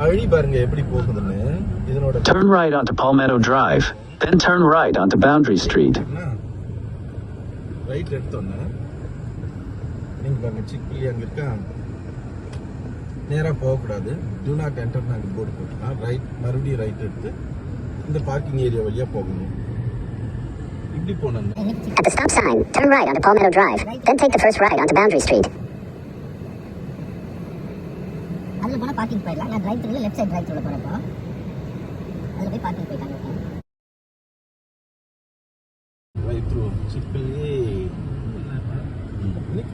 வழி பாருங்க எப்படி போகுதுன்னு. இதனோட Turn right onto Palmetto Drive, then turn right onto Boundary Street. Right எடுத்தோன்னே நீங்க பாருங்க சிக்பிலி அங்க இருக்கா, நேரா போகக்கூடாது. டூ நாட் என்டர் நாங்கள் போர்டு போட்டுனா ரைட், மறுபடியும் ரைட் எடுத்து இந்த பார்க்கிங் ஏரியா வழியா போகணும். இப்படி போனோம். At the stop sign, turn right onto Palmetto Drive, then take the first right onto Boundary Street. அதுல போனா பார்க்கிங் போயிடலாம். நான் டிரைவ் த்ரூல லெஃப்ட் சைடு டிரைவ் த்ரூல போறப்போ அதுல போய் பார்க்கிங் போயிட்டாங்க. டிரைவ் த்ரூ சிக்பிலி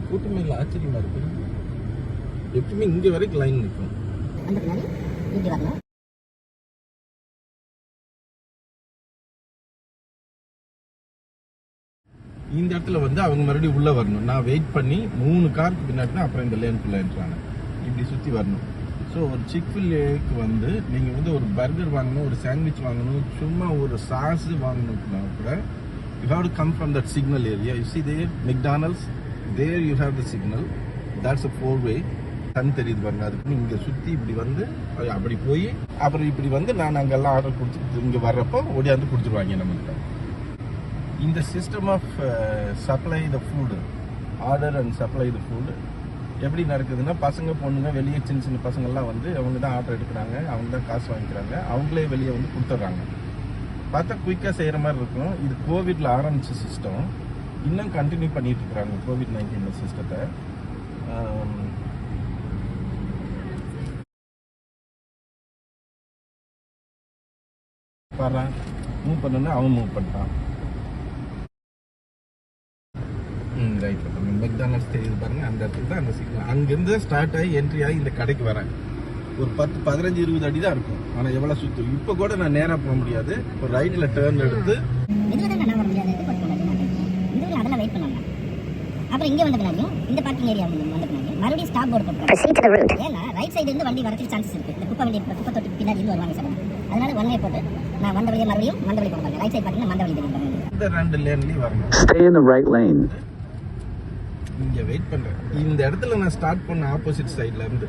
கூட்டமே இல்லை, ஆச்சரியமா இருக்கு. எப்பவுமே இங்க வரைக்கும் லைன் நிற்கும். அந்த பின்னாடி இப்படி வரணும். இந்த இடத்துல வந்து அவங்க மறுபடியும் உள்ள வரணும். நான் வெயிட் பண்ணி 3 காருக்கு பின்னாடி அப்புறம் இந்த லேனுக்குள்ள என்ட்ரானேன். இப்படி சுற்றி வரணும். ஸோ ஒரு சிக்ஃபிலேக்கு வந்து நீங்கள் வந்து ஒரு பர்கர் வாங்கணும், ஒரு சாண்ட்விச் வாங்கணும், சும்மா ஒரு சாஸ் வாங்கணும்னா கூட you have to come from that signal area. You see there McDonald's, there you have the signal. That's a 4-way. கண் தெரியுது பாருங்க. அதுக்கு இங்கே சுற்றி இப்படி வந்து அப்படி போய் அப்புறம் இப்படி வந்து நான் அங்கெல்லாம் ஆர்டர் கொடுத்து இங்கே வர்றப்போ ஓடியாந்து கொடுத்துருவாங்க நம்மகிட்ட. இந்த system of supply the food, order and supply the food எப்படி நடக்குதுன்னா, பசங்க பொண்ணுங்க வெளியே சின்ன சின்ன பசங்கள்லாம் வந்து அவங்க தான் ஆர்டர் எடுக்கிறாங்க, அவங்க தான் காசு வாங்கிக்கிறாங்க, அவங்களே வெளியே வந்து கொடுத்துட்றாங்க. பார்த்தா குயிக்காக செய்கிற மாதிரி இருக்கும். இது கோவிட்ல ஆரம்பிச்ச சிஸ்டம், இன்னும் கண்டினியூ பண்ணிட்டு இருக்கிறாங்க கோவிட்-19 சிஸ்டத்தை. பாரு மூவ் பண்ணணும்னா அவன் மூவ் பண்ணிட்டான். ரைட் மெக்டானல்ட்ஸ் தெரியுது பாருங்க, அந்த இடத்துல தான் அந்த சிக்னல். அங்கேருந்து ஸ்டார்ட் ஆகி என்ட்ரி ஆகி இந்த கடைக்கு வரேன். ஒரு 10, 15, 20 அடி தான் இருக்கும். ஆனால் எவ்வளோ சுற்றும். இப்போ கூட நான் நேராக போக முடியாது. இப்போ ரைட்டில் டேர்ன் எடுத்து அப்புறம் இங்கே வந்த பின்னாடியும் இந்த பார்க்கிங் ஏரியா வந்த பின்னாடி மறுபடியும் ஸ்டாப் போர்டு போட்டுருக்காங்க. ஏன்னா ரைட் சைடு இருந்து வண்டி வரதுக்கு சான்சஸ் இருக்கு. இந்த குப்பை தொட்டி பின்னாடி இருந்து வருவாங்க சார். அதனால ஒன் வே போட்டு நான் வந்த வழியை மறுபடியும் வந்த வழி போக ரைட் சைடு பார்த்தீங்கன்னா வந்த வழி தெரியும். இந்த 2 லேன்லேயும் வரணும். Stay in the right lane. இங்கே வெயிட் பண்ணுறேன். இந்த இடத்துல நான் ஸ்டார்ட் பண்ண ஆப்போசிட் சைட்ல இருந்து